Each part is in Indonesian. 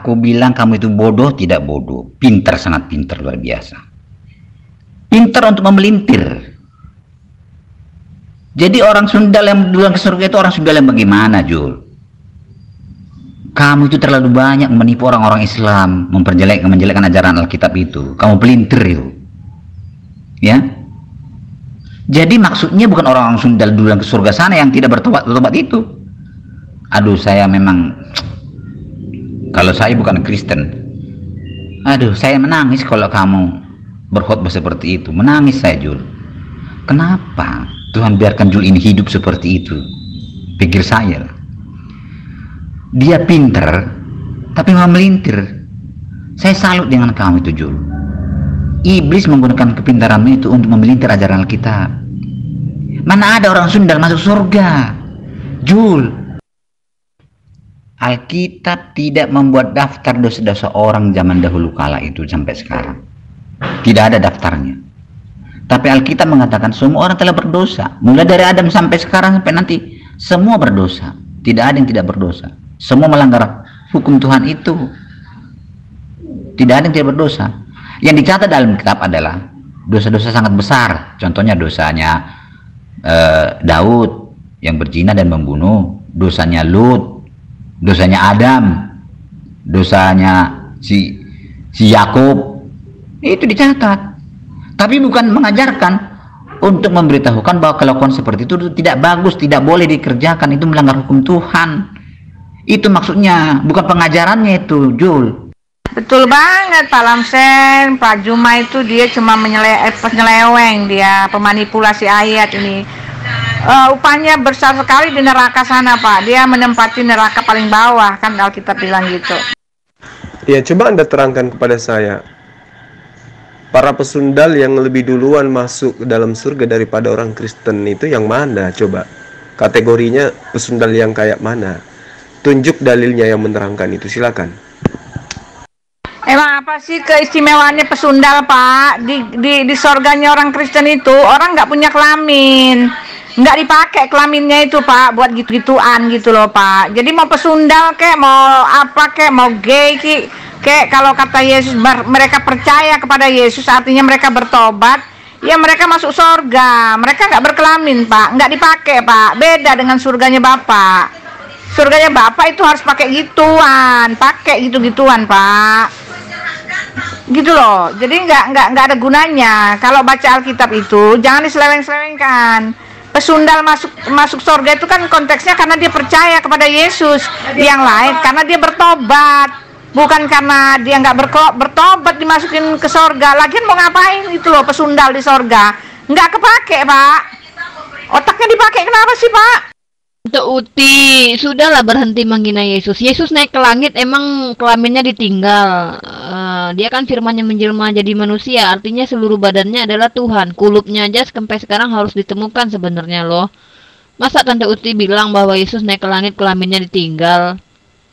Aku bilang kamu itu bodoh, tidak bodoh. Pintar, sangat pintar, luar biasa. Pintar untuk memelintir. Jadi orang sundal yang duluan ke surga itu orang sundal yang bagaimana, Jul? Kamu itu terlalu banyak menipu orang-orang Islam, menjelekkan ajaran Alkitab itu. Kamu pelintir itu. Ya. Jadi maksudnya bukan orang-orang sundal duluan ke surga sana yang tidak bertobat itu. Aduh, saya memang, kalau saya bukan Kristen, aduh, saya menangis kalau kamu berkhotbah seperti itu. Menangis saya, Jul. Kenapa Tuhan biarkan Jul ini hidup seperti itu? Pikir saya. Dia pintar, tapi memelintir. Saya salut dengan kamu itu, Jul. Iblis menggunakan kepintaranmu itu untuk memelintir ajaran Alkitab. Mana ada orang sundal masuk surga, Jul? Alkitab tidak membuat daftar dosa-dosa orang zaman dahulu kala itu sampai sekarang. Tidak ada daftarnya. Tapi Alkitab mengatakan semua orang telah berdosa. Mulai dari Adam sampai sekarang sampai nanti, semua berdosa. Tidak ada yang tidak berdosa. Semua melanggar hukum Tuhan itu. Tidak ada yang tidak berdosa. Yang dicatat dalam kitab adalah dosa-dosa sangat besar. Contohnya dosanya Daud yang berzina dan membunuh, dosanya Lut, dosanya Adam, dosanya si Yakub. Itu dicatat. Tapi bukan mengajarkan untuk memberitahukan bahwa kelakuan seperti itu tidak bagus, tidak boleh dikerjakan, itu melanggar hukum Tuhan. Itu maksudnya, bukan pengajarannya itu, Jul. Betul banget Pak Lamsen. Pak Juma itu dia cuma penyeleweng, dia pemanipulasi ayat ini. Upahnya besar sekali di neraka sana, Pak. Dia menempati neraka paling bawah, kan Alkitab bilang gitu. Ya, coba Anda terangkan kepada saya, para pesundal yang lebih duluan masuk ke dalam surga daripada orang Kristen itu yang mana? Coba kategorinya pesundal yang kayak mana? Tunjuk dalilnya yang menerangkan itu, silakan. Emang apa sih keistimewaannya pesundal, Pak? Di sorganya orang Kristen itu orang nggak punya kelamin, nggak dipakai kelaminnya itu, Pak, buat gitu-gituan gitu loh, Pak. Jadi mau pesundal kek, mau apa kek, mau gay kek, kalau kata Yesus mereka percaya kepada Yesus, artinya mereka bertobat, ya mereka masuk sorga. Mereka nggak berkelamin, Pak, nggak dipakai, Pak. Beda dengan surganya Bapak. Surganya Bapak itu harus pakai gituan, pakai gitu-gituan, Pak. Gitu loh. Jadi nggak ada gunanya. Kalau baca Alkitab itu jangan diseleweng-selewengkan. Pesundal masuk surga itu kan konteksnya karena dia percaya kepada Yesus. Yang lain karena dia bertobat. Bukan karena dia nggak bertobat dimasukin ke surga. Lagian mau ngapain itu loh pesundal di surga? Nggak kepake, Pak. Otaknya dipakai kenapa sih, Pak? Tante Uti, sudahlah berhenti menghina Yesus. Yesus naik ke langit emang kelaminnya ditinggal. Dia kan firman-Nya menjelma jadi manusia, artinya seluruh badannya adalah Tuhan. Kulupnya aja sampai sekarang harus ditemukan sebenarnya loh. Masa Tante Uti bilang bahwa Yesus naik ke langit kelaminnya ditinggal?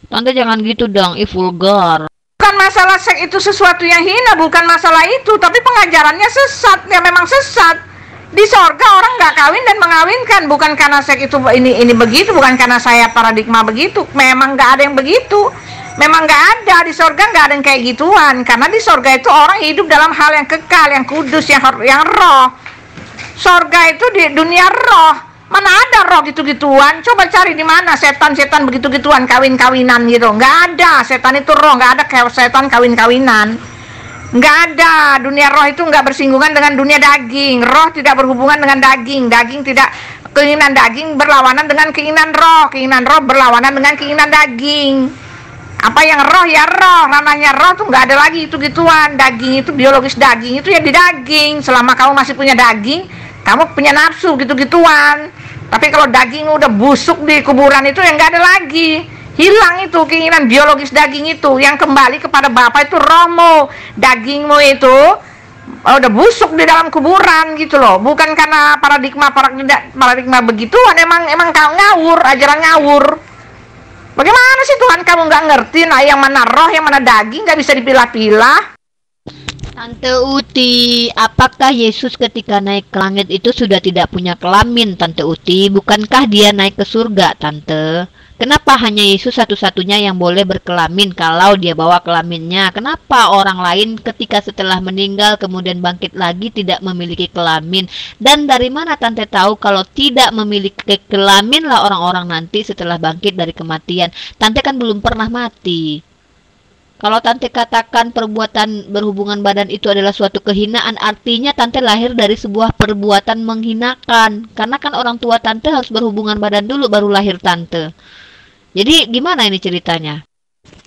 Tante jangan gitu dong, vulgar. Bukan masalah seks itu sesuatu yang hina, bukan masalah itu, tapi pengajarannya sesat, ya memang sesat. Di sorga orang nggak kawin dan mengawinkan, bukan karena seks itu ini begitu, bukan karena saya paradigma begitu. Memang nggak ada yang begitu, memang nggak ada di sorga, nggak ada yang kayak gituan. Karena di sorga itu orang hidup dalam hal yang kekal, yang kudus, yang roh. Sorga itu di dunia roh, mana ada roh gitu-gituan? Coba cari di mana setan-setan begitu-gituan, kawin-kawinan gitu. Nggak ada, setan itu roh, nggak ada kayak setan kawin-kawinan. Nggak ada, dunia roh itu nggak bersinggungan dengan dunia daging. Roh tidak berhubungan dengan daging. Daging tidak, keinginan daging berlawanan dengan keinginan roh. Keinginan roh berlawanan dengan keinginan daging. Apa yang roh ya roh, ranahnya roh tuh nggak ada lagi itu-gituan. Daging itu biologis, daging itu ya di daging. Selama kamu masih punya daging, kamu punya nafsu gitu-gituan. Tapi kalau daging udah busuk di kuburan itu ya nggak ada lagi. Hilang itu keinginan biologis daging itu. Yang kembali kepada Bapa itu rohmu. Dagingmu itu udah busuk di dalam kuburan gitu loh. Bukan karena paradigma begituan. Emang kau ngawur, ajaran ngawur. Bagaimana sih Tuhan kamu nggak ngerti? Nah, yang mana roh, yang mana daging nggak bisa dipilah-pilah. Tante Uti, apakah Yesus ketika naik ke langit itu sudah tidak punya kelamin, Tante Uti? Bukankah dia naik ke surga, Tante? Kenapa hanya Yesus satu-satunya yang boleh berkelamin kalau dia bawa kelaminnya? Kenapa orang lain ketika setelah meninggal kemudian bangkit lagi tidak memiliki kelamin? Dan dari mana Tante tahu kalau tidak memiliki kelamin lah orang-orang nanti setelah bangkit dari kematian? Tante kan belum pernah mati. Kalau Tante katakan perbuatan berhubungan badan itu adalah suatu kehinaan, artinya Tante lahir dari sebuah perbuatan menghinakan. Karena kan orang tua Tante harus berhubungan badan dulu baru lahir Tante. Jadi gimana ini ceritanya?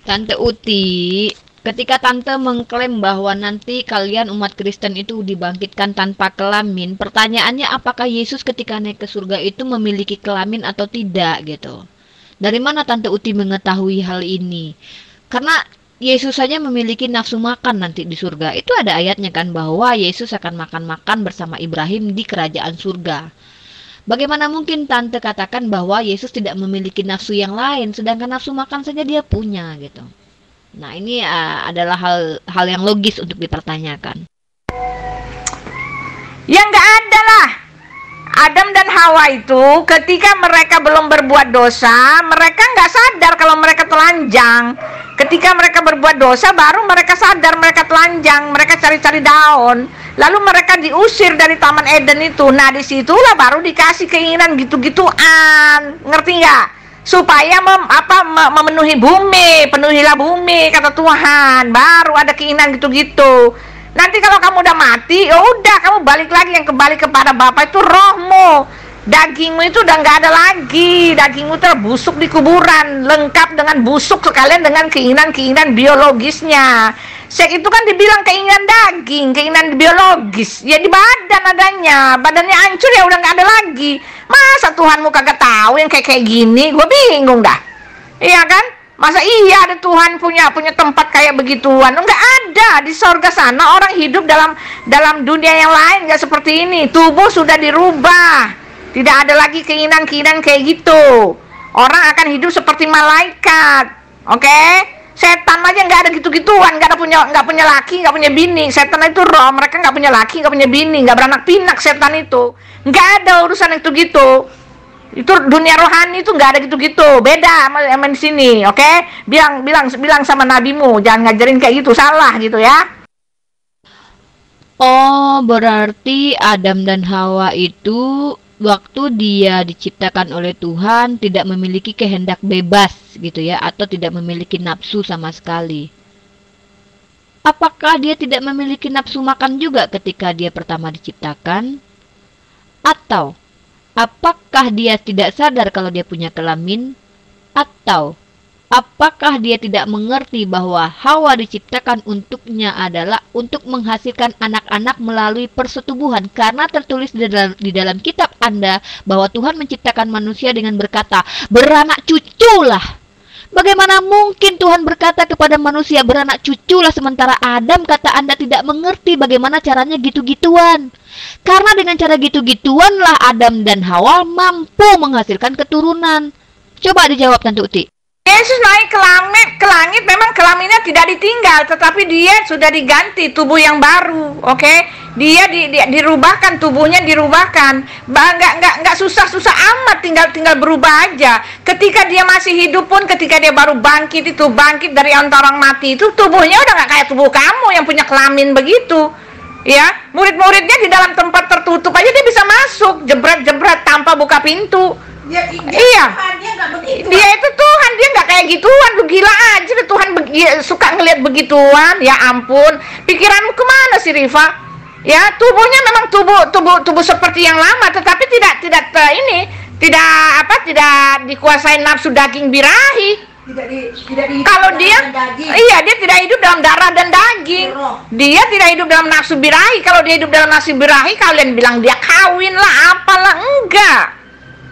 Tante Uti, ketika Tante mengklaim bahwa nanti kalian umat Kristen itu dibangkitkan tanpa kelamin, pertanyaannya apakah Yesus ketika naik ke surga itu memiliki kelamin atau tidak gitu? Dari mana Tante Uti mengetahui hal ini? Karena Yesus saja memiliki nafsu makan nanti di surga. Itu ada ayatnya kan bahwa Yesus akan makan-makan bersama Ibrahim di kerajaan surga. Bagaimana mungkin Tante katakan bahwa Yesus tidak memiliki nafsu yang lain, sedangkan nafsu makan saja dia punya gitu. Nah ini adalah hal yang logis untuk dipertanyakan. Ya nggak ada lah. Adam dan Hawa itu ketika mereka belum berbuat dosa, mereka nggak sadar kalau mereka telanjang. Ketika mereka berbuat dosa, baru mereka sadar mereka telanjang, mereka cari-cari daun. Lalu mereka diusir dari Taman Eden itu. Nah disitulah baru dikasih keinginan gitu-gituan, ngerti nggak? Supaya memenuhi bumi, penuhilah bumi kata Tuhan. Baru ada keinginan gitu-gitu. Nanti kalau kamu udah mati, ya udah kamu balik lagi, yang kembali kepada Bapa itu rohmu. Dagingmu itu udah nggak ada lagi, dagingmu terbusuk di kuburan, lengkap dengan busuk sekalian dengan keinginan-keinginan biologisnya. Seks itu kan dibilang keinginan daging, keinginan biologis, ya di badan adanya, badannya hancur ya udah nggak ada lagi. Masa Tuhanmu kagak tahu yang kayak gini? Gue bingung dah, iya kan? Masa iya ada Tuhan punya tempat kayak begituan? Enggak ada. Di sorga sana orang hidup dalam dunia yang lain, nggak seperti ini. Tubuh sudah dirubah. Tidak ada lagi keinginan-keinginan kayak gitu. Orang akan hidup seperti malaikat. Oke? Setan aja nggak ada gitu-gituan, nggak punya laki, nggak punya bini. Setan itu roh, mereka nggak punya laki, nggak punya bini, nggak beranak pinak setan itu. Nggak ada urusan itu gitu. Itu dunia rohani itu nggak ada gitu-gitu, beda sama di sini, oke? Bilang sama nabimu, jangan ngajarin kayak gitu, salah gitu ya. Oh, berarti Adam dan Hawa itu waktu dia diciptakan oleh Tuhan tidak memiliki kehendak bebas gitu ya, atau tidak memiliki nafsu sama sekali. Apakah dia tidak memiliki nafsu makan juga ketika dia pertama diciptakan? Atau apakah dia tidak sadar kalau dia punya kelamin? Atau apakah dia tidak mengerti bahwa Hawa diciptakan untuknya adalah untuk menghasilkan anak-anak melalui persetubuhan? Karena tertulis di dalam kitab Anda bahwa Tuhan menciptakan manusia dengan berkata, beranak cuculah. Bagaimana mungkin Tuhan berkata kepada manusia beranak cuculah, sementara Adam kata Anda tidak mengerti bagaimana caranya gitu-gituan? Karena dengan cara gitu-gituanlah Adam dan Hawa mampu menghasilkan keturunan. Coba dijawab Tante Uti. Yesus naik ke langit memang kelaminnya tidak ditinggal, tetapi dia sudah diganti tubuh yang baru, oke? Dia dirubahkan, tubuhnya dirubahkan. Nggak susah-susah amat, tinggal berubah aja. Ketika dia masih hidup pun, ketika dia baru bangkit dari antara orang mati itu, tubuhnya udah nggak kayak tubuh kamu yang punya kelamin begitu. Ya, murid-muridnya di dalam tempat tertutup aja dia bisa masuk, jebret-jebret tanpa buka pintu. Iya, dia itu Tuhan, dia nggak kayak gituan. Lu gila aja deh, Tuhan suka ngelihat begituan. Ya ampun, pikiranmu kemana sih Riva? Ya, tubuhnya memang tubuh seperti yang lama, tetapi tidak dikuasai nafsu daging birahi. Kalau dia tidak hidup dalam darah dan daging. Dia tidak hidup dalam nafsu birahi. Kalau dia hidup dalam nafsu birahi, kalian bilang dia kawin lah, apalah, enggak.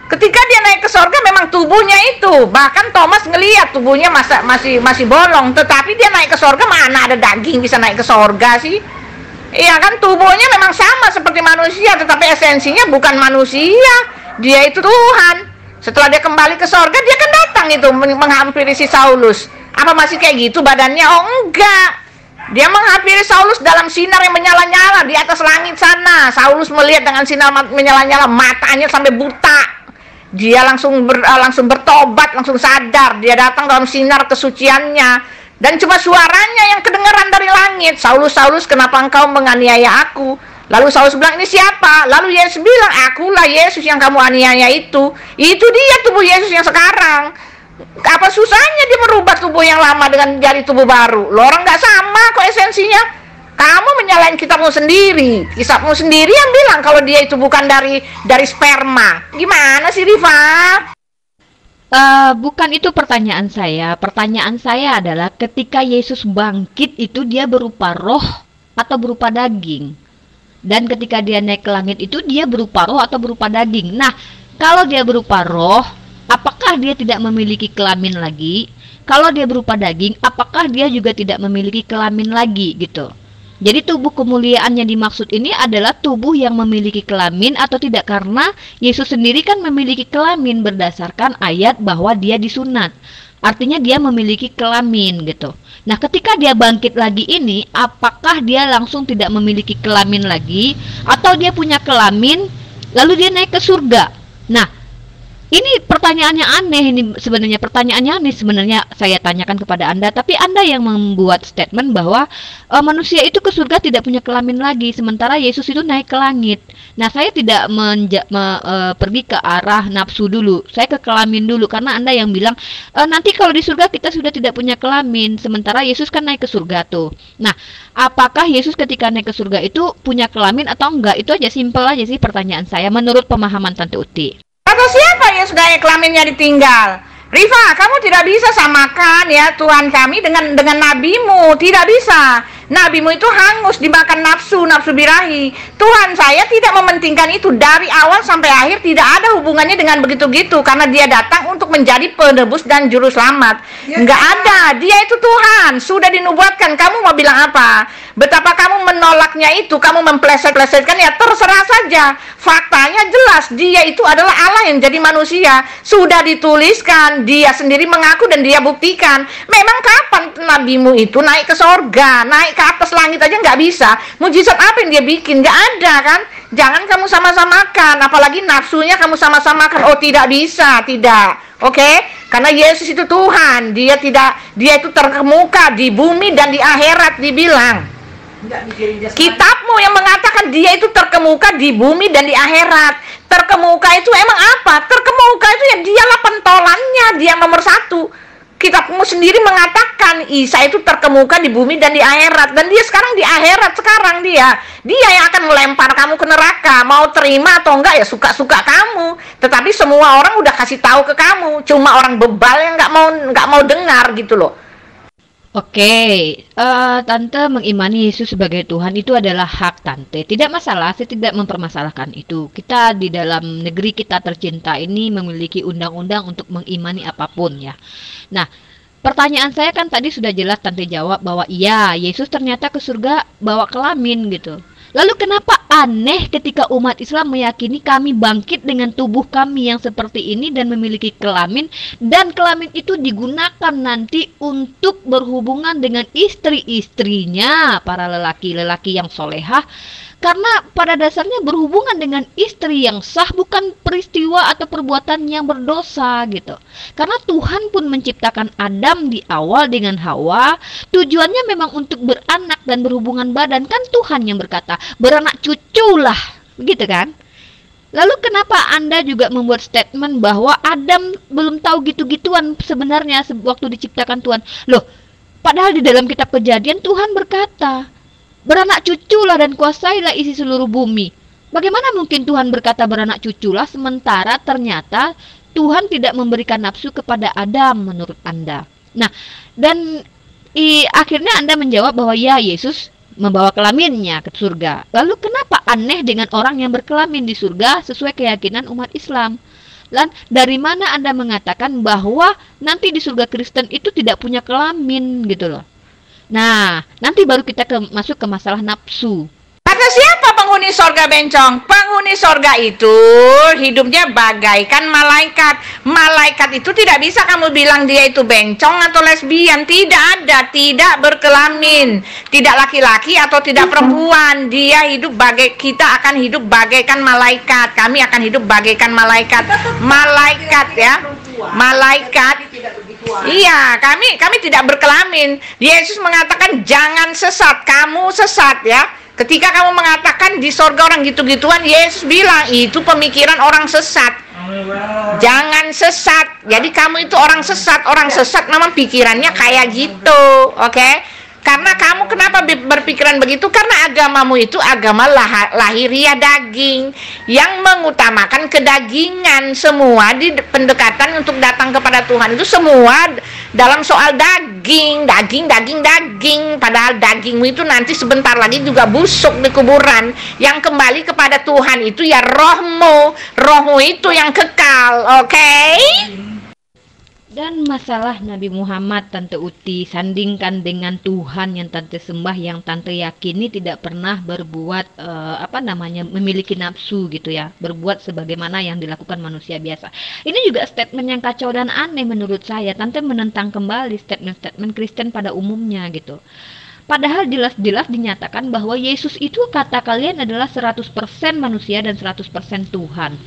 Ketika dia naik ke sorga memang tubuhnya itu. Bahkan Thomas ngelihat tubuhnya masih bolong. Tetapi dia naik ke sorga, mana ada daging bisa naik ke sorga sih? Iya kan, tubuhnya memang sama seperti manusia, tetapi esensinya bukan manusia. Dia itu Tuhan. Setelah dia kembali ke sorga, dia kan datang itu menghampiri si Saulus. Apa masih kayak gitu badannya? Oh enggak. Dia menghampiri Saulus dalam sinar yang menyala-nyala di atas langit sana. Saulus melihat dengan sinar menyala-nyala, matanya sampai buta. Dia langsung bertobat, langsung sadar. Dia datang dalam sinar kesuciannya. Dan cuma suaranya yang kedengaran dari langit. Saulus, Saulus, kenapa engkau menganiaya aku? Lalu Saulus bilang, ini siapa? Lalu Yesus bilang, akulah Yesus yang kamu aniaya itu. Itu dia tubuh Yesus yang sekarang. Apa susahnya dia merubah tubuh yang lama dengan jadi tubuh baru? Lo orang nggak sama kok esensinya. Kamu menyalahin kitabmu sendiri. Kitabmu sendiri yang bilang kalau dia itu bukan dari sperma. Gimana sih, Riva? Bukan itu pertanyaan saya. Pertanyaan saya adalah ketika Yesus bangkit itu dia berupa roh atau berupa daging. Dan ketika dia naik ke langit itu dia berupa roh atau berupa daging. Nah, kalau dia berupa roh, apakah dia tidak memiliki kelamin lagi? Kalau dia berupa daging, apakah dia juga tidak memiliki kelamin lagi gitu? Jadi tubuh kemuliaan yang dimaksud ini adalah tubuh yang memiliki kelamin atau tidak, karena Yesus sendiri kan memiliki kelamin berdasarkan ayat bahwa dia disunat. Artinya dia memiliki kelamin gitu. Nah, ketika dia bangkit lagi ini, apakah dia langsung tidak memiliki kelamin lagi atau dia punya kelamin lalu dia naik ke surga? Nah, ini pertanyaannya aneh, ini sebenarnya pertanyaannya aneh sebenarnya saya tanyakan kepada Anda, tapi Anda yang membuat statement bahwa manusia itu ke surga tidak punya kelamin lagi, sementara Yesus itu naik ke langit. Nah, saya tidak pergi ke arah nafsu dulu, saya ke kelamin dulu, karena Anda yang bilang nanti kalau di surga kita sudah tidak punya kelamin, sementara Yesus kan naik ke surga tuh. Nah, apakah Yesus ketika naik ke surga itu punya kelamin atau enggak? Itu aja, simpel aja sih pertanyaan saya menurut pemahaman Tante Uti. Atau siapa yang sudah kelaminnya ditinggal? Riva, kamu tidak bisa samakan ya Tuhan kami dengan nabimu. Tidak bisa. Nabimu itu hangus dimakan nafsu birahi. Tuhan saya tidak mementingkan itu dari awal sampai akhir, tidak ada hubungannya dengan begitu-gitu, karena dia datang untuk menjadi penebus dan juru selamat. Enggak ada. Dia itu Tuhan, sudah dinubuatkan. Kamu mau bilang apa? Betapa kamu menolaknya itu, kamu mempleset-plesetkan, ya terserah saja. Faktanya jelas, dia itu adalah Allah yang jadi manusia. Sudah dituliskan, dia sendiri mengaku dan dia buktikan. Memang kapan nabimu itu naik ke sorga, naik ke atas langit aja nggak bisa. Mujizat apa yang dia bikin? Nggak ada kan? Jangan kamu sama-samakan, apalagi nafsunya kamu sama-samakan. Oh, tidak bisa, tidak. Oke? Karena Yesus itu Tuhan, dia itu terkemuka di bumi dan di akhirat, dibilang. Kitabmu yang mengatakan dia itu terkemuka di bumi dan di akhirat. Terkemuka itu emang apa? Terkemuka itu ya dialah pentolannya, dia nomor satu. Kitabmu sendiri mengatakan Isa itu terkemuka di bumi dan di akhirat, dan dia sekarang di akhirat. Sekarang dia yang akan melempar kamu ke neraka. Mau terima atau enggak ya suka-suka kamu. Tetapi semua orang udah kasih tahu ke kamu, cuma orang bebal yang nggak mau dengar gitu loh. Oke, Tante mengimani Yesus sebagai Tuhan itu adalah hak Tante. Tidak masalah, saya tidak mempermasalahkan itu. Kita di dalam negeri kita tercinta ini memiliki undang-undang untuk mengimani apapun ya. Nah, pertanyaan saya kan tadi sudah jelas Tante jawab bahwa iya, Yesus ternyata ke surga bawa kelamin gitu. Lalu kenapa aneh ketika umat Islam meyakini kami bangkit dengan tubuh kami yang seperti ini dan memiliki kelamin, dan kelamin itu digunakan nanti untuk berhubungan dengan istri-istrinya, para lelaki-lelaki yang solehah, karena pada dasarnya berhubungan dengan istri yang sah bukan peristiwa atau perbuatan yang berdosa gitu. Karena Tuhan pun menciptakan Adam di awal dengan Hawa, tujuannya memang untuk beranak dan berhubungan badan. Kan Tuhan yang berkata, beranak cuculah, begitu kan? Lalu kenapa Anda juga membuat statement bahwa Adam belum tahu gitu-gituan sebenarnya waktu diciptakan Tuhan? Loh, padahal di dalam kitab Kejadian Tuhan berkata, beranak cuculah dan kuasailah isi seluruh bumi. Bagaimana mungkin Tuhan berkata beranak cuculah sementara ternyata Tuhan tidak memberikan nafsu kepada Adam menurut Anda? Nah, dan akhirnya Anda menjawab bahwa ya, Yesus membawa kelaminnya ke surga. Lalu kenapa aneh dengan orang yang berkelamin di surga sesuai keyakinan umat Islam? Dan dari mana Anda mengatakan bahwa nanti di surga Kristen itu tidak punya kelamin gitu loh? Nah, nanti baru kita masuk ke masalah nafsu. Kata siapa penghuni penghuni sorga bencong. Penghuni sorga itu hidupnya bagaikan malaikat. Malaikat itu tidak bisa kamu bilang dia itu bencong atau lesbian. Tidak ada, tidak berkelamin, tidak laki-laki atau tidak perempuan. Dia hidup kita akan hidup bagaikan malaikat. Kami akan hidup bagaikan malaikat. Malaikat ya, malaikat. Iya, kami tidak berkelamin. Yesus mengatakan jangan sesat, kamu sesat ya. Ketika kamu mengatakan di sorga orang gitu-gituan, Yesus bilang itu pemikiran orang sesat. Jangan sesat. Jadi kamu itu orang sesat memang pikirannya kayak gitu, oke? Karena kamu kenapa berpikiran begitu? Karena agamamu itu agama lahiriah daging yang mengutamakan kedagingan. Semua di pendekatan untuk datang kepada Tuhan itu semua dalam soal daging. Padahal dagingmu itu nanti sebentar lagi juga busuk di kuburan. Yang kembali kepada Tuhan itu ya rohmu itu yang kekal, oke? Dan masalah Nabi Muhammad, Tante Uti, sandingkan dengan Tuhan yang Tante sembah, yang Tante yakini tidak pernah berbuat memiliki nafsu gitu ya, berbuat sebagaimana yang dilakukan manusia biasa. Ini juga statement yang kacau dan aneh menurut saya. Tante menentang kembali statement-statement Kristen pada umumnya gitu. Padahal jelas-jelas dinyatakan bahwa Yesus itu kata kalian adalah 100% manusia dan 100% Tuhan.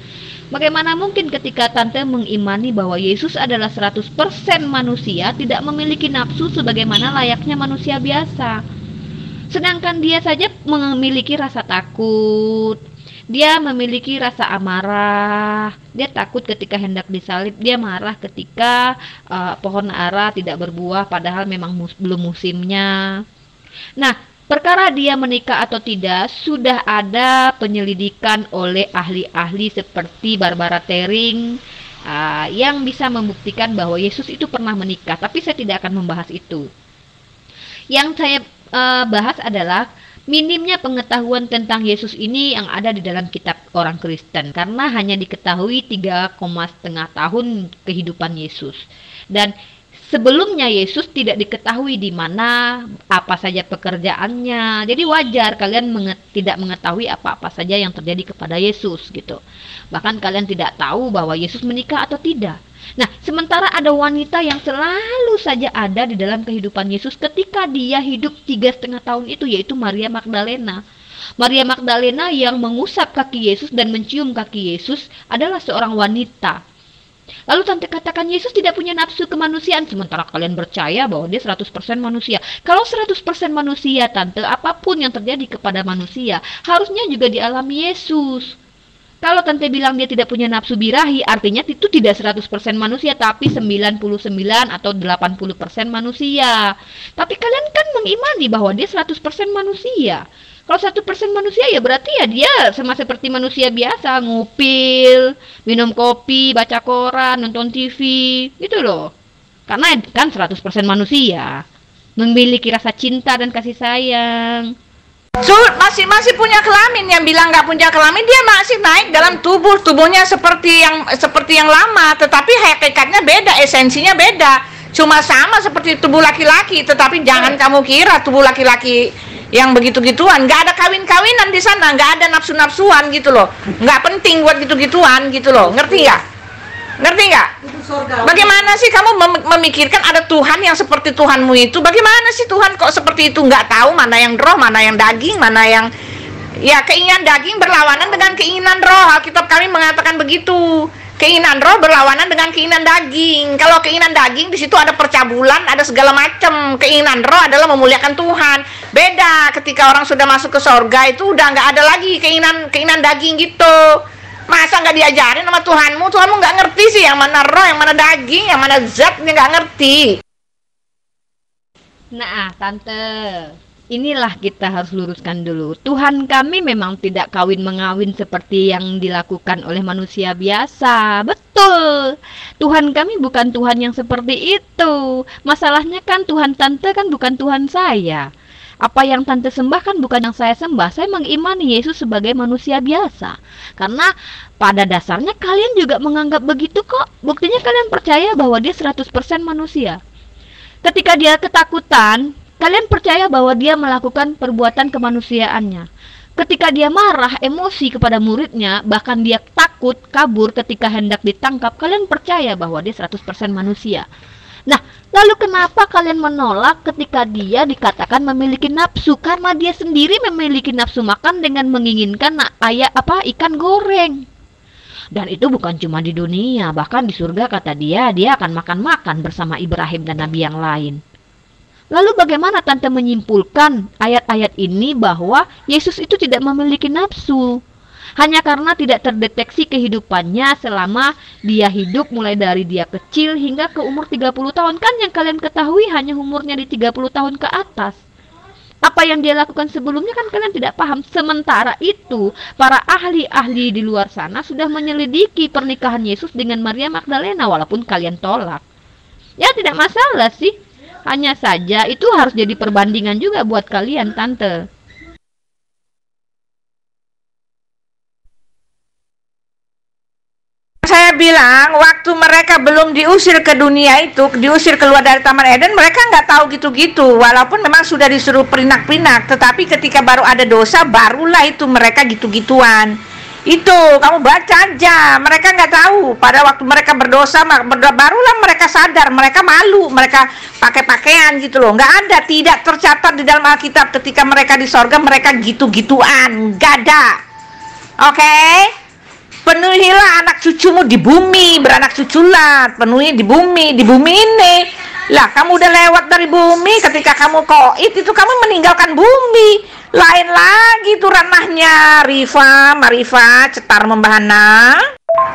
Bagaimana mungkin ketika Tante mengimani bahwa Yesus adalah 100% manusia, tidak memiliki nafsu sebagaimana layaknya manusia biasa. Sedangkan dia saja memiliki rasa takut, dia memiliki rasa amarah, dia takut ketika hendak disalib, dia marah ketika pohon ara tidak berbuah padahal memang belum musimnya. Nah, perkara dia menikah atau tidak sudah ada penyelidikan oleh ahli-ahli seperti Barbara Tering yang bisa membuktikan bahwa Yesus itu pernah menikah. Tapi saya tidak akan membahas itu. Yang saya bahas adalah minimnya pengetahuan tentang Yesus ini yang ada di dalam kitab orang Kristen. Karena hanya diketahui 3,5 tahun kehidupan Yesus. Dan sebelumnya Yesus tidak diketahui di mana, apa saja pekerjaannya. Jadi wajar kalian tidak mengetahui apa-apa saja yang terjadi kepada Yesus gitu. Bahkan kalian tidak tahu bahwa Yesus menikah atau tidak. Nah, sementara ada wanita yang selalu saja ada di dalam kehidupan Yesus ketika dia hidup 3,5 tahun itu, yaitu Maria Magdalena. Maria Magdalena yang mengusap kaki Yesus dan mencium kaki Yesus adalah seorang wanita. Lalu Tante katakan Yesus tidak punya nafsu kemanusiaan, sementara kalian percaya bahwa dia 100% manusia. Kalau 100% manusia, Tante, apapun yang terjadi kepada manusia harusnya juga dialami Yesus. Kalau Tante bilang dia tidak punya nafsu birahi, artinya itu tidak 100% manusia, tapi 99 atau 80% manusia. Tapi kalian kan mengimani bahwa dia 100% manusia. Kalau 1% manusia ya berarti ya dia sama seperti manusia biasa, ngupil, minum kopi, baca koran, nonton TV, gitu loh. Karena kan 100% manusia, memiliki rasa cinta dan kasih sayang. Masih punya kelamin. Yang bilang nggak punya kelamin, dia masih naik dalam tubuhnya seperti yang lama, tetapi hakikatnya beda, esensinya beda. Cuma sama seperti tubuh laki-laki, tetapi jangan kamu kira tubuh laki-laki yang begitu-gituan. Nggak ada kawin-kawinan di sana, nggak ada nafsu-nafsuan gitu loh. Nggak penting buat gitu-gituan gitu loh. Ngerti nggak? Ngerti nggak? Bagaimana sih kamu memikirkan ada Tuhan yang seperti Tuhanmu itu? Bagaimana sih Tuhan kok seperti itu? Nggak tahu mana yang roh, mana yang daging, mana yang... Ya, keinginan daging berlawanan dengan keinginan roh. Alkitab kami mengatakan begitu. Keinginan roh berlawanan dengan keinginan daging. Kalau keinginan daging di situ ada percabulan, ada segala macam. Keinginan roh adalah memuliakan Tuhan. Beda ketika orang sudah masuk ke sorga itu udah nggak ada lagi keinginan daging gitu. Masa nggak diajarin sama Tuhanmu? Tuhanmu nggak ngerti sih yang mana roh, yang mana daging, yang mana zat, dia nggak ngerti. Nah, Tante, inilah kita harus luruskan dulu. Tuhan kami memang tidak kawin-mengawin seperti yang dilakukan oleh manusia biasa. Betul. Tuhan kami bukan Tuhan yang seperti itu. Masalahnya kan Tuhan Tante kan bukan Tuhan saya. Apa yang Tante sembah kan bukan yang saya sembah. Saya mengimani Yesus sebagai manusia biasa. Karena pada dasarnya kalian juga menganggap begitu kok. Buktinya kalian percaya bahwa dia 100% manusia. Ketika dia ketakutan, kalian percaya bahwa dia melakukan perbuatan kemanusiaannya. Ketika dia marah, emosi kepada muridnya, bahkan dia takut kabur ketika hendak ditangkap, kalian percaya bahwa dia 100% manusia. Nah, lalu kenapa kalian menolak ketika dia dikatakan memiliki nafsu? Karena dia sendiri memiliki nafsu makan dengan menginginkan ikan goreng. Dan itu bukan cuma di dunia, bahkan di surga kata dia akan makan-makan bersama Ibrahim dan nabi yang lain. Lalu bagaimana Tante menyimpulkan ayat-ayat ini bahwa Yesus itu tidak memiliki nafsu? Hanya karena tidak terdeteksi kehidupannya selama dia hidup mulai dari dia kecil hingga ke umur 30 tahun. Kan yang kalian ketahui hanya umurnya di 30 tahun ke atas. Apa yang dia lakukan sebelumnya kan kalian tidak paham. Sementara itu, para ahli-ahli di luar sana sudah menyelidiki pernikahan Yesus dengan Maria Magdalena walaupun kalian tolak. Ya tidak masalah sih. Hanya saja itu harus jadi perbandingan juga buat kalian, Tante. Saya bilang, waktu mereka belum diusir ke dunia itu, diusir keluar dari Taman Eden, mereka nggak tahu gitu-gitu. Walaupun memang sudah disuruh perinak-perinak, tetapi ketika baru ada dosa, barulah itu mereka gitu-gituan. Itu kamu baca aja, mereka nggak tahu. Pada waktu mereka berdosa, barulah mereka sadar, mereka malu, mereka pakai pakaian gitu loh. Nggak ada, tidak tercatat di dalam Alkitab ketika mereka di sorga mereka gitu-gituan, nggak ada. Oke? Penuhilah anak cucumu di bumi, beranak cuculah, penuhi di bumi ini. Lah, kamu udah lewat dari bumi, ketika kamu koit itu kamu meninggalkan bumi. Lain lagi tuh ranahnya, Marifa, cetar membahana.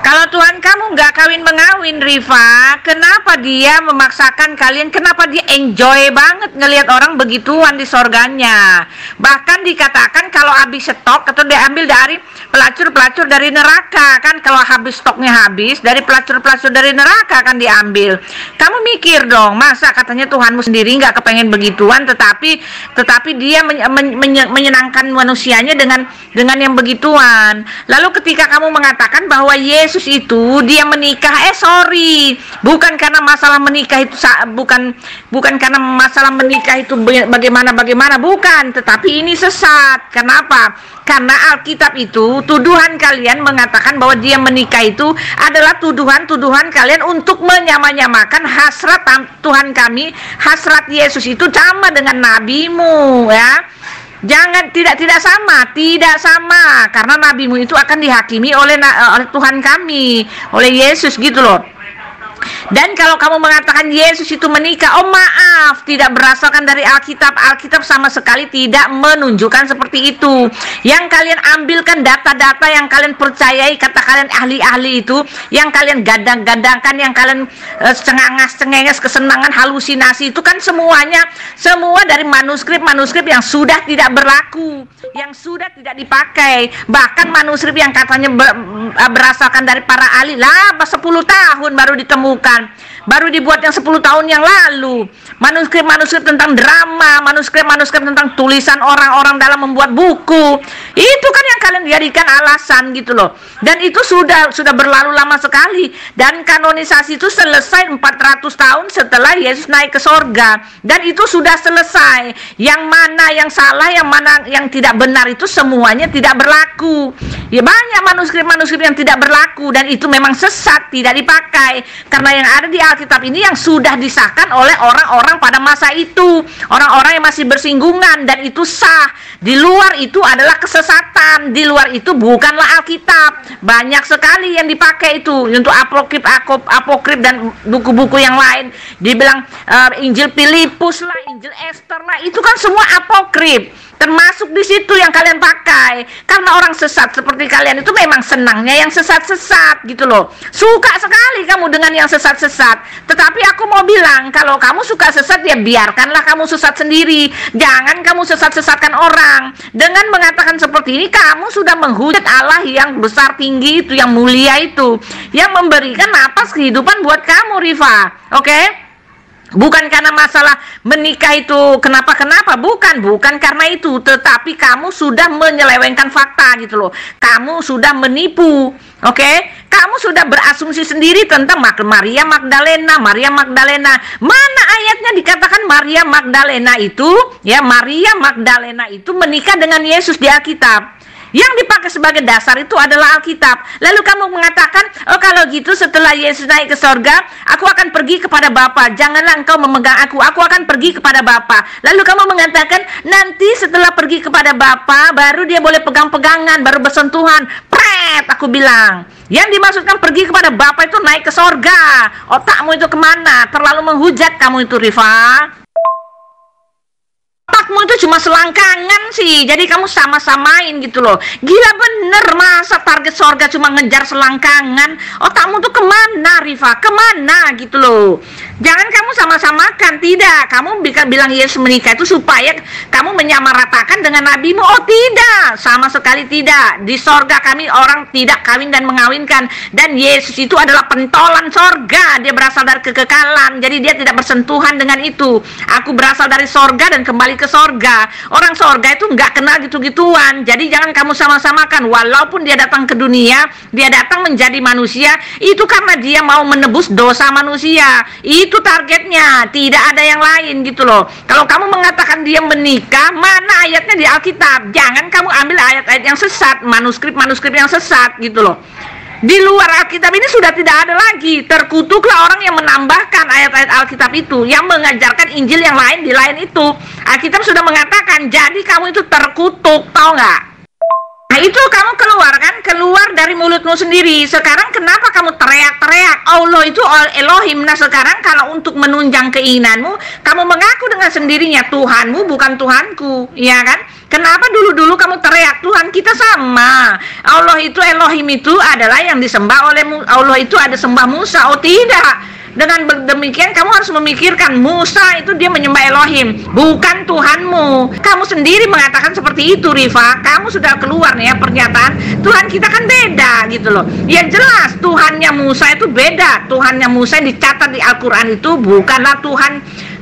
Kalau Tuhan kamu nggak kawin-mengawin, Riva, kenapa dia memaksakan kalian? Kenapa dia enjoy banget ngelihat orang begituan di sorganya? Bahkan dikatakan kalau habis stok atau diambil dari pelacur-pelacur dari neraka, kan kalau habis stoknya habis, dari pelacur-pelacur dari neraka kan diambil. Kamu mikir dong, masa katanya Tuhanmu sendiri nggak kepengen begituan, tetapi dia menyenangkan manusianya dengan yang begituan. Lalu ketika kamu mengatakan bahwa Yesus itu dia menikah, sorry, bukan karena masalah menikah itu bukan karena masalah menikah itu bagaimana, bukan, tetapi ini sesat. Kenapa? Karena Alkitab itu tuduhan kalian mengatakan bahwa dia menikah itu adalah tuduhan kalian untuk menyamakan hasrat Tuhan kami, hasrat Yesus itu sama dengan nabimu, ya. Jangan, tidak sama, karena nabimu itu akan dihakimi oleh Tuhan kami, oleh Yesus gitu loh. Dan kalau kamu mengatakan Yesus itu menikah, oh maaf, tidak berdasarkan dari Alkitab. Alkitab sama sekali tidak menunjukkan seperti itu. Yang kalian ambilkan data-data yang kalian percayai, kata kalian ahli-ahli itu, yang kalian gadang-gadangkan, yang kalian cengenges, kesenangan, halusinasi, itu kan semua dari manuskrip yang sudah tidak berlaku, yang sudah tidak dipakai. Bahkan manuskrip yang katanya berdasarkan dari para ahli, 10 tahun baru ditemukan, baru dibuat yang 10 tahun yang lalu. Manuskrip tentang drama, manuskrip tentang tulisan orang-orang dalam membuat buku, itu kan yang kalian jadikan alasan gitu loh. Dan itu sudah berlalu lama sekali. Dan kanonisasi itu selesai 400 tahun setelah Yesus naik ke sorga. Dan itu sudah selesai. Yang mana yang salah, yang mana yang tidak benar, itu semuanya tidak berlaku. Ya, banyak manuskrip yang tidak berlaku, dan itu memang sesat, tidak dipakai. Karena yang ada di Alkitab ini yang sudah disahkan oleh orang-orang pada masa itu, orang-orang yang masih bersinggungan, dan itu sah. Di luar itu adalah kesesatan, di luar itu bukanlah Alkitab. Banyak sekali yang dipakai itu untuk apokrif dan buku-buku yang lain. Dibilang Injil Filipus lah, Injil Esther lah, itu kan semua apokrif. Termasuk di situ yang kalian pakai. Karena orang sesat seperti kalian itu memang senangnya yang sesat-sesat gitu loh. Suka sekali kamu dengan yang sesat-sesat. Tetapi aku mau bilang, kalau kamu suka sesat, ya biarkanlah kamu sesat sendiri. Jangan kamu sesat-sesatkan orang. Dengan mengatakan seperti ini, kamu sudah menghujat Allah yang besar tinggi itu, yang mulia itu, yang memberikan napas kehidupan buat kamu, Riva. Oke? Bukan karena masalah menikah itu kenapa, bukan karena itu, tetapi kamu sudah menyelewengkan fakta gitu loh. Kamu sudah menipu, oke? Kamu sudah berasumsi sendiri tentang Maria Magdalena. Mana ayatnya dikatakan Maria Magdalena itu, ya, Maria Magdalena itu menikah dengan Yesus di Alkitab. Yang dipakai sebagai dasar itu adalah Alkitab. Lalu kamu mengatakan, oh kalau gitu setelah Yesus naik ke sorga, aku akan pergi kepada Bapa. Janganlah engkau memegang aku akan pergi kepada Bapa. Lalu kamu mengatakan, nanti setelah pergi kepada Bapa, baru dia boleh pegang-pegangan, baru bersentuhan. Pret, aku bilang. Yang dimaksudkan pergi kepada Bapa itu naik ke sorga. Otakmu itu kemana? Terlalu menghujat kamu itu, Rifa. Otakmu itu cuma selangkangan sih. Jadi kamu sama-samain gitu loh. Gila bener, masa target sorga cuma ngejar selangkangan. Otakmu tuh kemana, Rifa? Kemana gitu loh. Jangan kamu sama-samakan. Tidak, kamu bilang Yesus menikah itu supaya kamu menyamaratakan dengan nabimu. Oh tidak, sama sekali tidak. Di sorga kami orang tidak kawin dan mengawinkan. Dan Yesus itu adalah pentolan sorga. Dia berasal dari kekekalan. Jadi dia tidak bersentuhan dengan itu. Aku berasal dari sorga dan kembali ke sorga. Orang sorga itu nggak kenal gitu-gituan. Jadi jangan kamu sama-samakan. Walaupun dia datang ke dunia, dia datang menjadi manusia, itu karena dia mau menebus dosa manusia. Itu targetnya, tidak ada yang lain gitu loh. Kalau kamu mengatakan dia menikah, mana ayatnya di Alkitab? Jangan kamu ambil ayat-ayat yang sesat, manuskrip yang sesat gitu loh. Di luar Alkitab ini sudah tidak ada lagi. Terkutuklah orang yang menambahkan ayat-ayat Alkitab itu, yang mengajarkan Injil yang lain di lain itu. Alkitab sudah mengatakan, jadi kamu itu terkutuk, tahu nggak? Nah itu kamu keluar dari mulutmu sendiri. Sekarang kenapa kamu teriak-teriak Allah itu Elohim? Nah sekarang kalau untuk menunjang keinginanmu, kamu mengaku dengan sendirinya Tuhanmu bukan Tuhanku, ya kan? Kenapa dulu-dulu kamu teriak Tuhan kita sama? Allah itu Elohim itu adalah yang disembah oleh Allah itu ada sembah Musa. Oh tidak. Dengan demikian kamu harus memikirkan Musa itu dia menyembah Elohim, bukan Tuhanmu. Kamu sendiri mengatakan seperti itu, Rifa. Kamu sudah keluar nih ya pernyataan Tuhan kita kan beda gitu loh. Ya jelas Tuhannya Musa itu beda. Tuhannya Musa yang dicatat di Al-Quran itu bukanlah Tuhan,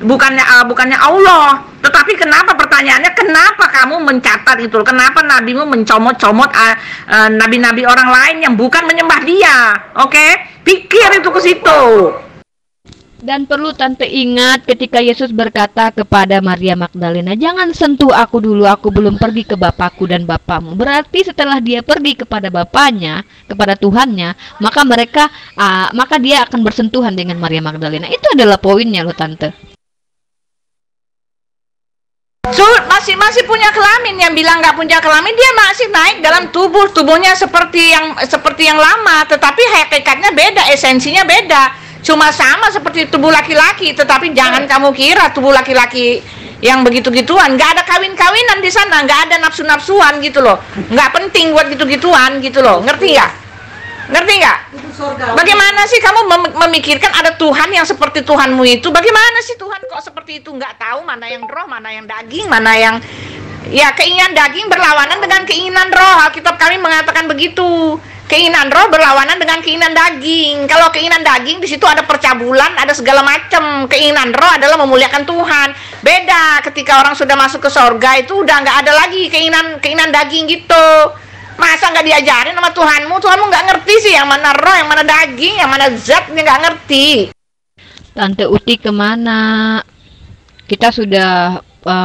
bukannya Allah. Tetapi kenapa pertanyaannya, kenapa kamu mencatat itu? Kenapa nabimu mencomot-comot nabi-nabi orang lain yang bukan menyembah dia? Oke? Pikir itu ke situ. Dan perlu tante ingat ketika Yesus berkata kepada Maria Magdalena, jangan sentuh aku dulu, aku belum pergi ke Bapakku dan Bapamu. Berarti setelah dia pergi kepada Bapaknya, kepada Tuhannya, maka dia akan bersentuhan dengan Maria Magdalena. Itu adalah poinnya loh tante. Masih punya kelamin. Yang bilang nggak punya kelamin, dia masih naik dalam tubuhnya seperti yang lama, tetapi hakikatnya beda, esensinya beda. Cuma sama seperti tubuh laki-laki, tetapi jangan kamu kira tubuh laki-laki yang begitu-gituan. Nggak ada kawin-kawinan di sana, nggak ada nafsu-nafsuan gitu loh. Nggak penting buat gitu-gituan gitu loh. Ngerti nggak? Ngerti nggak? Bagaimana sih kamu memikirkan ada Tuhan yang seperti Tuhanmu itu? Bagaimana sih Tuhan kok seperti itu? Nggak tahu mana yang roh, mana yang daging, mana yang... Ya, keinginan daging berlawanan dengan keinginan roh. Alkitab kami mengatakan begitu. Keinginan roh berlawanan dengan keinginan daging. Kalau keinginan daging di situ ada percabulan, ada segala macam. Keinginan roh adalah memuliakan Tuhan. Beda ketika orang sudah masuk ke sorga itu udah nggak ada lagi keinginan daging gitu. Masa nggak diajarin sama Tuhanmu? Tuhanmu nggak ngerti sih yang mana roh, yang mana daging, yang mana zat, dia nggak ngerti. Tante Uti kemana? Kita sudah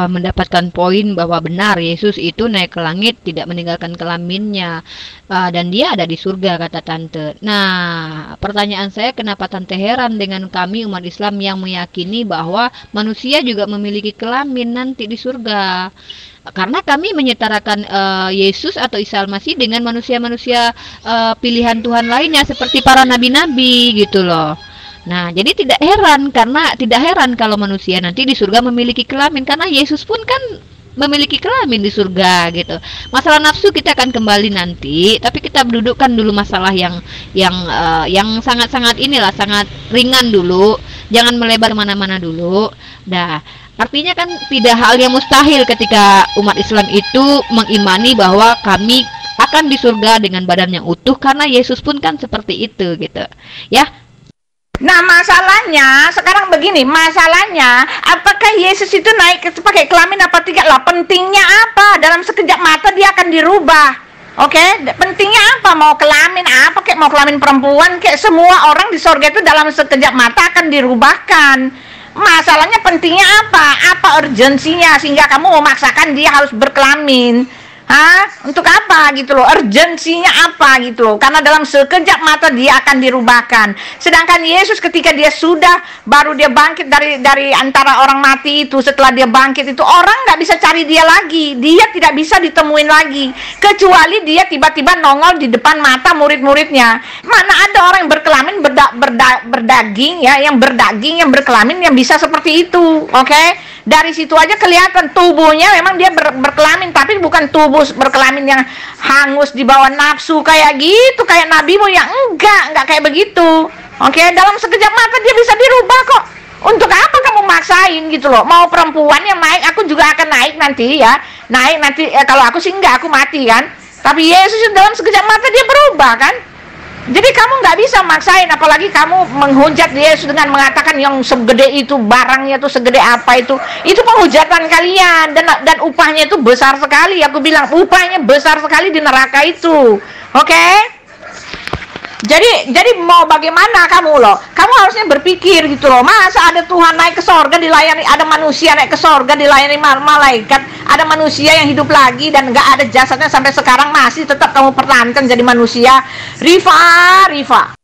mendapatkan poin bahwa benar Yesus itu naik ke langit tidak meninggalkan kelaminnya, dan dia ada di surga kata tante. Nah pertanyaan saya, kenapa tante heran dengan kami umat Islam yang meyakini bahwa manusia juga memiliki kelamin nanti di surga? Karena kami menyetarakan Yesus atau Isa Al-Masih dengan manusia-manusia pilihan Tuhan lainnya seperti para nabi-nabi gitu loh. Nah, jadi tidak heran kalau manusia nanti di surga memiliki kelamin, karena Yesus pun kan memiliki kelamin di surga gitu. Masalah nafsu kita akan kembali nanti, tapi kita dudukkan dulu masalah yang sangat-sangat sangat ringan dulu, jangan melebar mana-mana dulu. Nah, artinya kan tidak hal yang mustahil ketika umat Islam itu mengimani bahwa kami akan di surga dengan badan yang utuh, karena Yesus pun kan seperti itu gitu. Ya. Nah masalahnya sekarang begini, masalahnya apakah Yesus itu naik pakai kelamin apa tidak lah, pentingnya apa? Dalam sekejap mata dia akan dirubah. Oke, pentingnya apa? Mau kelamin apa kek, mau kelamin perempuan kek, semua orang di sorga itu dalam sekejap mata akan dirubahkan. Masalahnya pentingnya apa? Apa urgensinya sehingga kamu memaksakan dia harus berkelamin? Untuk apa gitu loh? Urgensinya apa gitu loh? Karena dalam sekejap mata dia akan dirubahkan. Sedangkan Yesus ketika dia baru dia bangkit dari antara orang mati itu, setelah dia bangkit itu orang nggak bisa cari dia lagi. Dia tidak bisa ditemuin lagi kecuali dia tiba-tiba nongol di depan mata murid-muridnya. Mana ada orang yang berkelamin berdaging ya, yang berdaging, yang berkelamin yang bisa seperti itu. Oke? Dari situ aja kelihatan tubuhnya memang dia berkelamin, tapi bukan tubuh berkelamin yang hangus di bawah nafsu kayak gitu, kayak nabimu yang enggak kayak begitu. Oke, dalam sekejap mata dia bisa dirubah kok. Untuk apa kamu maksain gitu loh? Mau perempuan yang naik, aku juga akan naik nanti ya. Naik nanti, kalau aku sih enggak, aku mati kan. Tapi Yesus dalam sekejap mata dia berubah kan. Jadi kamu nggak bisa maksain, apalagi kamu menghujat Yesus dengan mengatakan yang segede itu, barangnya tuh segede apa itu penghujatan kalian, dan upahnya itu besar sekali. Aku bilang upahnya besar sekali di neraka itu. Oke? Jadi mau bagaimana kamu loh? Kamu harusnya berpikir gitu loh. Masa ada Tuhan naik ke sorga dilayani, ada manusia naik ke sorga dilayani malaikat, ada manusia yang hidup lagi dan nggak ada jasadnya sampai sekarang masih tetap kamu pertahankan jadi manusia. Rifa.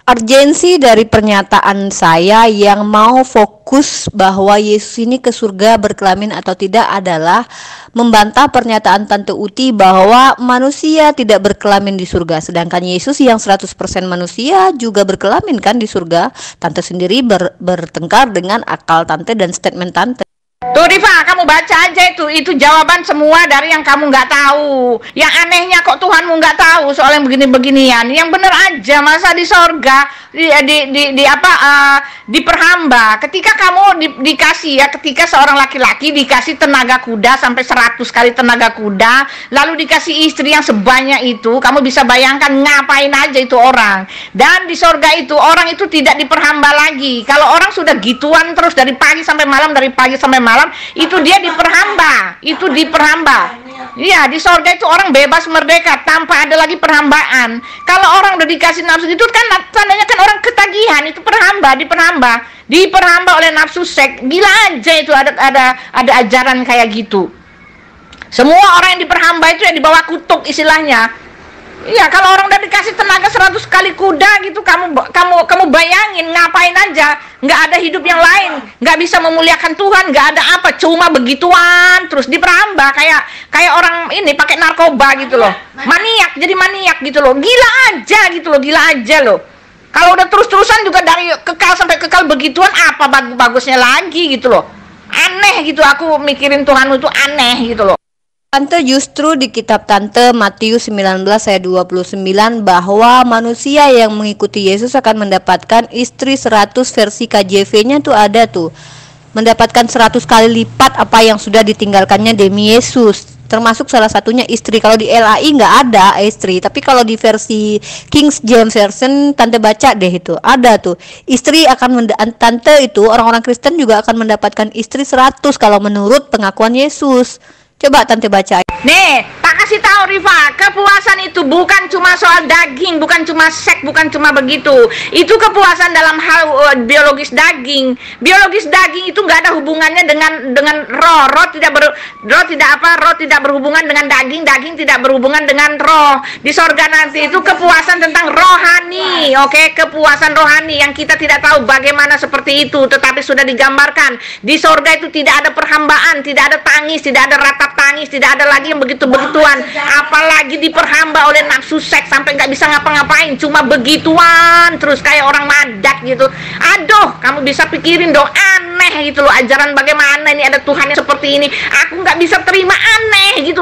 Urgensi dari pernyataan saya yang mau fokus bahwa Yesus ini ke surga berkelamin atau tidak adalah membantah pernyataan Tante Uti bahwa manusia tidak berkelamin di surga, sedangkan Yesus yang 100% manusia juga berkelamin kan di surga. Tante sendiri bertengkar dengan akal Tante dan statement Tante. Tuh Rifa, kamu baca aja itu jawaban semua dari yang kamu nggak tahu. Yang anehnya kok Tuhanmu nggak tahu soal yang begini-beginian. Yang bener aja, masa di sorga diperhamba. Ketika kamu dikasih ya, ketika seorang laki-laki dikasih tenaga kuda sampai 100 kali tenaga kuda, lalu dikasih istri yang sebanyak itu, kamu bisa bayangkan ngapain aja itu orang. Dan di sorga itu orang itu tidak diperhamba lagi. Kalau orang sudah gituan terus dari pagi sampai malam, itu dia diperhamba. Iya, di sorga itu orang bebas merdeka tanpa ada lagi perhambaan. Kalau orang udah dikasih nafsu itu kan tandanya kan orang ketagihan, itu diperhamba oleh nafsu seks. Gila aja itu ada ajaran kayak gitu. Semua orang yang diperhamba itu ya di bawah kutuk istilahnya. Iya, kalau orang udah dikasih tenaga 100 kali kuda gitu, kamu bayangin ngapain aja, nggak ada hidup yang lain, nggak bisa memuliakan Tuhan, nggak ada apa, cuma begituan terus diperhamba kayak orang ini pakai narkoba gitu loh, jadi maniak gitu loh, gila aja loh. Kalau udah terus-terusan juga dari kekal sampai kekal begituan, apa bagusnya lagi gitu loh, aneh gitu. Aku mikirin Tuhanmu itu aneh gitu loh. Tante justru di kitab Tante Matius 19 ayat 29 bahwa manusia yang mengikuti Yesus akan mendapatkan istri 100, versi KJV-nya tuh ada tuh, mendapatkan 100 kali lipat apa yang sudah ditinggalkannya demi Yesus, termasuk salah satunya istri. Kalau di LAI nggak ada istri, tapi kalau di versi King James Version Tante baca deh itu ada tuh, istri akan Tante itu orang-orang Kristen juga akan mendapatkan istri 100 kalau menurut pengakuan Yesus. Coba Tante baca. Nih, tak kasih tahu Rifa, kepuasan itu bukan cuma soal daging, bukan cuma seks, bukan cuma begitu. Itu kepuasan dalam hal biologis daging. Biologis daging itu nggak ada hubungannya dengan roh. Roh tidak berhubungan dengan daging, daging tidak berhubungan dengan roh. Di sorga nanti itu kepuasan tentang rohani, oke? Kepuasan rohani yang kita tidak tahu bagaimana seperti itu, tetapi sudah digambarkan. Di sorga itu tidak ada perhambaan, tidak ada tangis, tidak ada ratap tangis, tidak ada lagi yang begitu-begituan, apalagi diperhamba oleh nafsu seks sampai nggak bisa ngapa-ngapain, cuma begituan terus kayak orang madak gitu. Aduh, kamu bisa pikirin dong, aneh gitu loh ajaran bagaimana ini ada Tuhan yang seperti ini. Aku nggak bisa terima, aneh gitu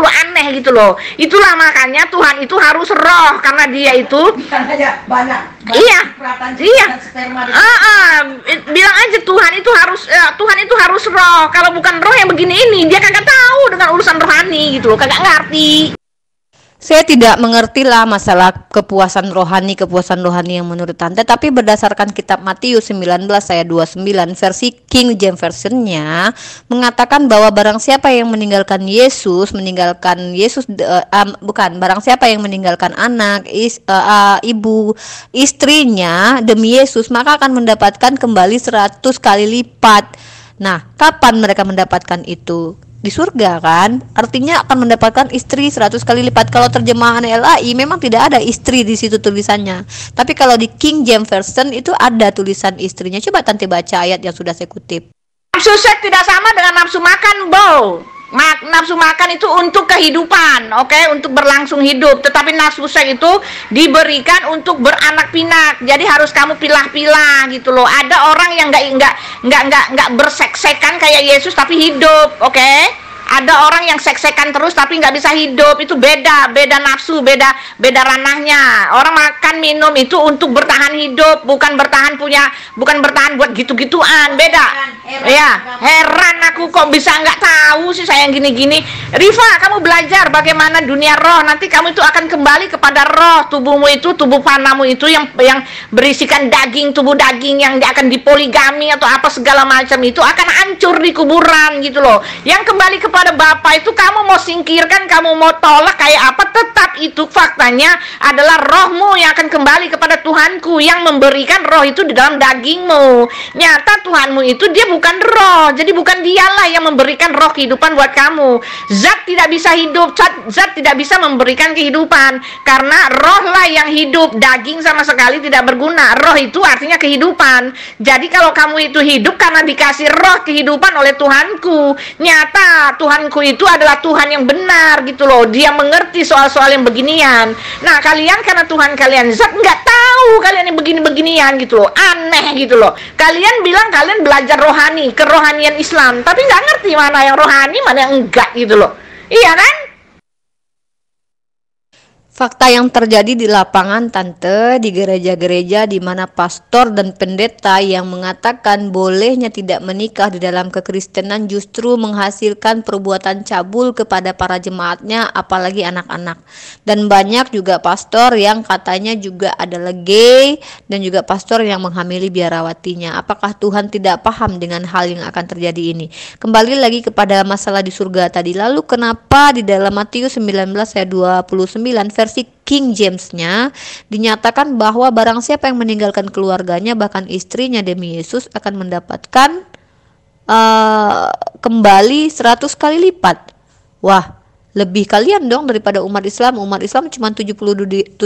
loh. Itulah makanya Tuhan itu harus roh, karena dia itu iya. Bilang aja Tuhan itu harus roh. Kalau bukan roh yang begini ini, dia kagak tahu dengan urusan rohani gitu loh, kagak ngerti. Saya tidak mengerti lah masalah kepuasan rohani yang menurut Tante, tapi berdasarkan kitab Matius 19 ayat 29 versi King James Version-nya mengatakan bahwa barang siapa yang meninggalkan barang siapa yang meninggalkan anak, ibu, istrinya demi Yesus, maka akan mendapatkan kembali 100 kali lipat. Nah, kapan mereka mendapatkan itu? Di surga kan, artinya akan mendapatkan istri 100 kali lipat. Kalau terjemahan LAI memang tidak ada istri di situ tulisannya, tapi kalau di King James Version itu ada tulisan istrinya. Coba Tante baca ayat yang sudah saya kutip. Nafsu seks tidak sama dengan nafsu makan, Bo. Nafsu makan itu untuk kehidupan, oke, untuk berlangsung hidup. Tetapi nafsu seks itu diberikan untuk beranak pinak. Jadi harus kamu pilah-pilah gitu loh. Ada orang yang nggak bersek-sekan kayak Yesus tapi hidup, oke? Ada orang yang sek-sekan terus tapi nggak bisa hidup. Itu beda nafsu, beda ranahnya. Orang makan minum itu untuk bertahan hidup, bukan bertahan buat gitu-gituan. Beda. Heran aku kok bisa nggak tahu sih saya yang gini-gini. Rifa, kamu belajar bagaimana dunia roh. Nanti kamu itu akan kembali kepada roh. Tubuhmu itu, tubuh panamu itu yang berisikan daging, tubuh daging yang akan dipoligami atau apa segala macam itu akan hancur di kuburan gitu loh. Yang kembali kepada Bapa itu kamu mau singkirkan, kamu mau tolak kayak apa, tetap itu faktanya adalah rohmu yang akan kembali kepada Tuhanku yang memberikan roh itu di dalam dagingmu. Nyata Tuhanmu itu dia bukan roh, jadi bukan dialah yang memberikan roh kehidupan buat kamu. Zat tidak bisa hidup, zat tidak bisa memberikan kehidupan karena rohlah yang hidup. Daging sama sekali tidak berguna. Roh itu artinya kehidupan. Jadi kalau kamu itu hidup karena dikasih roh kehidupan oleh Tuhanku. Nyata Tuhanku itu adalah Tuhan yang benar gitu loh. Dia mengerti soal-soal yang beginian. Nah, kalian karena Tuhan kalian zat nggak tahu kalian yang begini-beginian gitu loh. Aneh gitu loh. Kalian bilang kalian belajar rohani, kerohanian Islam, tapi nggak ngerti mana yang rohani, mana yang enggak gitu loh. Iya kan? Fakta yang terjadi di lapangan Tante, di gereja-gereja di mana pastor dan pendeta yang mengatakan bolehnya tidak menikah di dalam kekristenan justru menghasilkan perbuatan cabul kepada para jemaatnya, apalagi anak-anak. Dan banyak juga pastor yang katanya juga adalah gay dan juga pastor yang menghamili biarawatinya. Apakah Tuhan tidak paham dengan hal yang akan terjadi ini? Kembali lagi kepada masalah di surga tadi. Lalu kenapa di dalam Matius 19 ayat 29 versi King James-nya dinyatakan bahwa barang siapa yang meninggalkan keluarganya bahkan istrinya demi Yesus akan mendapatkan kembali 100 kali lipat. Wah, lebih kalian dong daripada umat Islam. Umat Islam cuma 72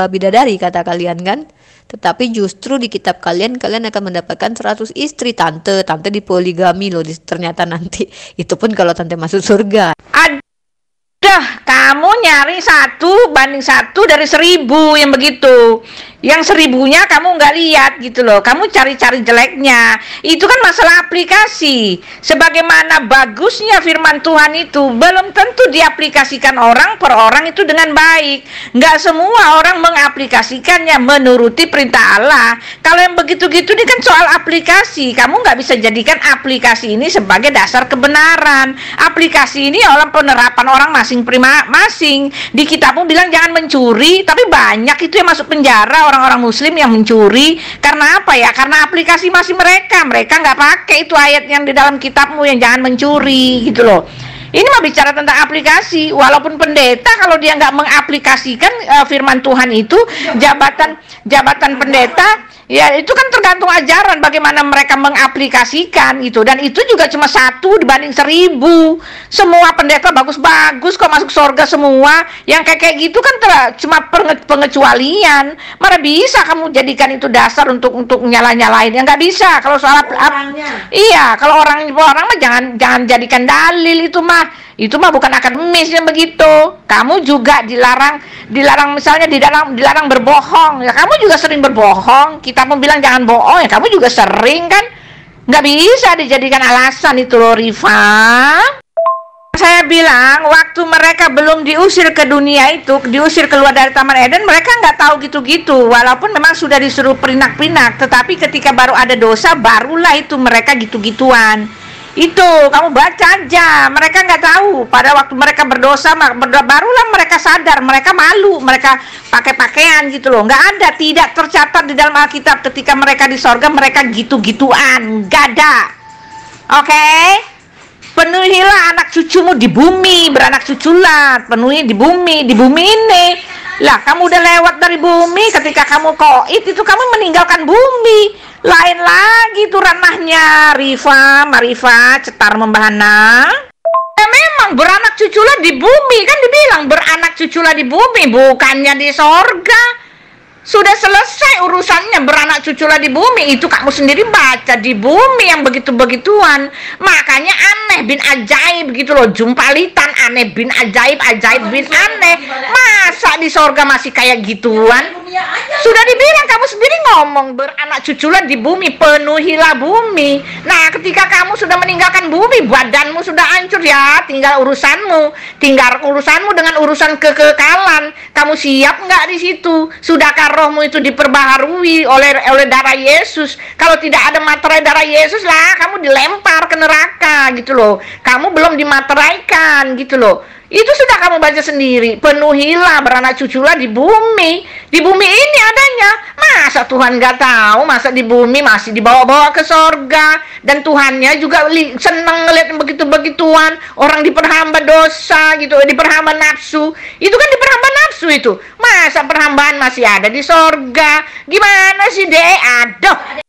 bidadari kata kalian kan. Tetapi justru di kitab kalian akan mendapatkan 100 istri. Tante dipoligami loh ternyata nanti. Itu pun kalau Tante masuk surga. Kamu nyari 1 banding 1 dari 1000 yang begitu. Yang 1000-nya kamu nggak lihat gitu loh. Kamu cari-cari jeleknya. Itu kan masalah aplikasi. Sebagaimana bagusnya firman Tuhan itu belum tentu diaplikasikan orang per orang itu dengan baik. Nggak semua orang mengaplikasikannya menuruti perintah Allah. Kalau yang begitu-gitu ini kan soal aplikasi. Kamu nggak bisa jadikan aplikasi ini sebagai dasar kebenaran. Aplikasi ini oleh penerapan orang masing-masing. Di kitabmu bilang jangan mencuri, tapi banyak itu yang masuk penjara orang-orang muslim yang mencuri. Karena apa ya? Karena aplikasi masih mereka nggak pakai itu ayat yang di dalam kitabmu yang jangan mencuri gitu loh. Ini mah bicara tentang aplikasi. Walaupun pendeta kalau dia nggak mengaplikasikan firman Tuhan itu, jabatan pendeta ya itu kan tergantung ajaran bagaimana mereka mengaplikasikan gitu. Dan itu juga cuma 1 dibanding 1000. Semua pendeta bagus-bagus kok masuk surga semua. Yang kayak gitu kan cuma pengecualian. Mana bisa kamu jadikan itu dasar untuk nyala-nyalain? Ya nggak bisa. Kalau soal iya, kalau orang mah jangan jadikan dalil itu mah. Itu mah bukan akademis yang begitu. Kamu juga dilarang misalnya dilarang berbohong. Ya kamu juga sering berbohong. Kita mau bilang jangan bohong, ya kamu juga sering kan. Nggak bisa dijadikan alasan itu loh, Rifa. Saya bilang waktu mereka belum diusir ke dunia itu, diusir keluar dari Taman Eden, mereka nggak tahu gitu-gitu. Walaupun memang sudah disuruh perinak-perinak, tetapi ketika baru ada dosa, barulah itu mereka gitu-gituan. Itu kamu baca aja. Mereka nggak tahu. Pada waktu mereka berdosa, barulah mereka sadar. Mereka malu. Mereka pakai pakaian gitu loh. Nggak ada, tidak tercatat di dalam Alkitab ketika mereka di sorga mereka gitu-gituan. Nggak ada. Oke? Penuhilah anak cucumu di bumi, beranak cuculah, penuhi di bumi ini. Lah, kamu udah lewat dari bumi, ketika kamu koit itu kamu meninggalkan bumi. Lain lagi tuh ranahnya, Marifa, cetar membahana. Ya memang beranak cuculah di bumi, kan dibilang beranak cuculah di bumi, bukannya di sorga. Sudah selesai urusannya beranak cuculah di bumi. Itu kamu sendiri baca di bumi yang begitu-begituan. Makanya aneh bin ajaib gitu loh. Jumpalitan aneh bin ajaib, ajaib bin aneh. Masa di sorga masih kayak gituan? Sudah dibilang kamu sendiri ngomong beranak cuculah di bumi, penuhilah bumi. Nah, ketika kamu sudah meninggalkan bumi, badanmu sudah hancur ya, tinggal urusanmu. Tinggal urusanmu dengan urusan kekekalan. Kamu siap nggak di situ? Sudahkah rohmu itu diperbaharui oleh darah Yesus? Kalau tidak ada materai darah Yesus lah, kamu dilempar ke neraka gitu loh. Kamu belum dimateraikan gitu loh. Itu sudah kamu baca sendiri. Penuhilah beranak cuculah di bumi. Di bumi ini adanya. Masa Tuhan nggak tahu? Masa di bumi masih dibawa-bawa ke sorga? Dan Tuhannya juga senang ngeliat begitu-begituan. Orang diperhamba dosa gitu, diperhamba nafsu. Itu kan diperhamba nafsu itu. Masa perhambaan masih ada di sorga? Gimana sih, Dek? Aduh.